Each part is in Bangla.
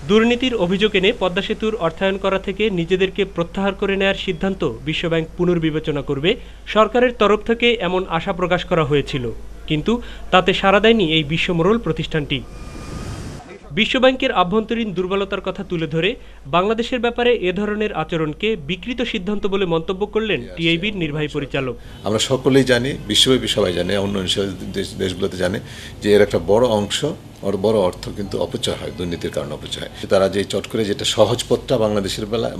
দুর্নীতির অভিযোগ এনে পদ্মা সেতুর অর্থায়ন করা থেকে নিজেদেরকে প্রত্যাহার করে নেয়ার সিদ্ধান্ত বিশ্বব্যাংক পুনর্বিবেচনা করবে সরকারের তরফ থেকে এমন আশা প্রকাশ করা হয়েছিল, কিন্তু তাতে সাড়া দেয়নি এই বিশ্বমোড়ল প্রতিষ্ঠানটি। বিশ্বব্যাংকের আভ্যন্তরীণ দুর্বলতার কথা তুলে ধরে বাংলাদেশের ব্যাপারে এ ধরনের আচরণকে বিকৃত সিদ্ধান্ত বলে মন্তব্য করলেন টিআইবির নির্বাহী পরিচালক। আমরা সকলেই জানি, বিশ্বব্যাপী সবাই জানে, অন্য দেশগুলোতে জানে যে এর একটা বড় অংশ বড় অর্থ কিন্তু অপচয় হয়, দুর্নীতির কারণে অপচয় হয়। তারা যে চট করে যেটা সহজ পথটা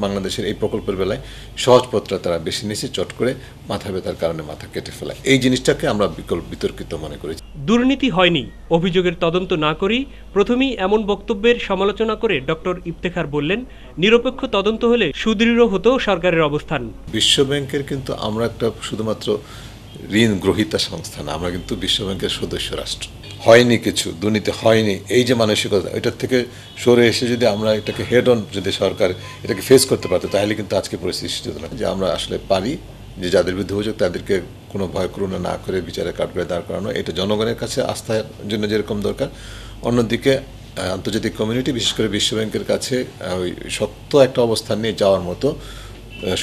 বাংলাদেশের এই প্রকল্পের বেলায় সহজ পথটা তারা বেশি নিয়েছে, চট করে মাথা ব্যথার কারণে মাথা কেটে ফেলায়। এই জিনিসটাকে আমরা বিতর্কিত মনে করি। দুর্নীতি হয়নি, অভিযোগের তদন্ত না করেই প্রথমেই এমন বক্তব্যের সমালোচনা করে ডক্টর ইফতেখার বললেন, নিরপেক্ষ তদন্ত হলে সুদৃঢ় হতো সরকারের অবস্থান। বিশ্বব্যাংকের কিন্তু আমরা একটা শুধুমাত্র ঋণ গ্রহীতা সংস্থা না, আমরা কিন্তু বিশ্বব্যাংকের সদস্য রাষ্ট্র। হয়নি কিছু, দুর্নীতি হয়নি, এই যে মানসিকতা, এটার থেকে সরে এসে যদি আমরা এটাকে হেড অন, যদি সরকার এটাকে ফেস করতে পারতো, তাহলে কিন্তু আজকে পরিস্থিতি সৃষ্টি হতো না। যে আমরা আসলে পারি যে যাদের বিরুদ্ধে অভিযোগ তাদেরকে কোনো ভয় করুণা না করে বিচারের কাঠগড়ায় দাঁড় করানো, এটা জনগণের কাছে আস্থার জন্য যেরকম দরকার, অন্যদিকে আন্তর্জাতিক কমিউনিটি, বিশেষ করে বিশ্বব্যাংকের কাছে ওই শক্ত একটা অবস্থান নিয়ে যাওয়ার মতো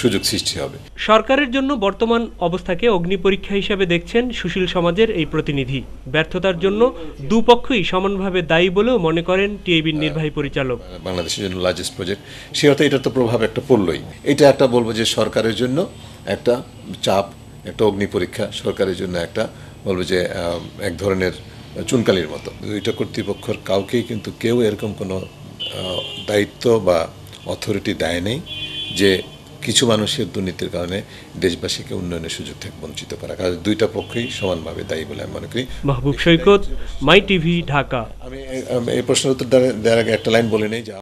সুযোগ সৃষ্টি হবে। সরকারের জন্য বর্তমান অবস্থাকে অগ্নিপরীক্ষা হিসেবে দেখছেন সুশীল সমাজের এই প্রতিনিধি। ব্যর্থতার জন্য দুপক্ষই সমানভাবে দায়ী বলেও মনে করেন টিআইবির নির্বাহী পরিচালক। বাংলাদেশের জন্য লার্জেস্ট প্রজেক্ট, সে অর্থে এটার তো প্রভাব একটা পড়লই। এটা একটা বলবো যে সরকারের জন্য একটা চাপ, একটা অগ্নিপরীক্ষা, সরকারের জন্য একটা বলবো যে এক ধরনের চুনকালির মতো। দুইটা কর্তৃপক্ষের কাউকেই কিন্তু কেউ এরকম কোনো দায়িত্ব বা অথরিটি দেয় নেই যে কিছু মানুষের দুর্নীতির কারণে দেশবাসীকে উন্নয়নের সুযোগ থেকে বঞ্চিত করা। কারণ দুইটা পক্ষই সমানভাবে দায়ী বলে আমি মনে করি। মাহবুব সৈকত, মাই টিভি, ঢাকা। আমি এই প্রশ্নের উত্তর দেওয়ার আগে একটা লাইন বলে নেই যে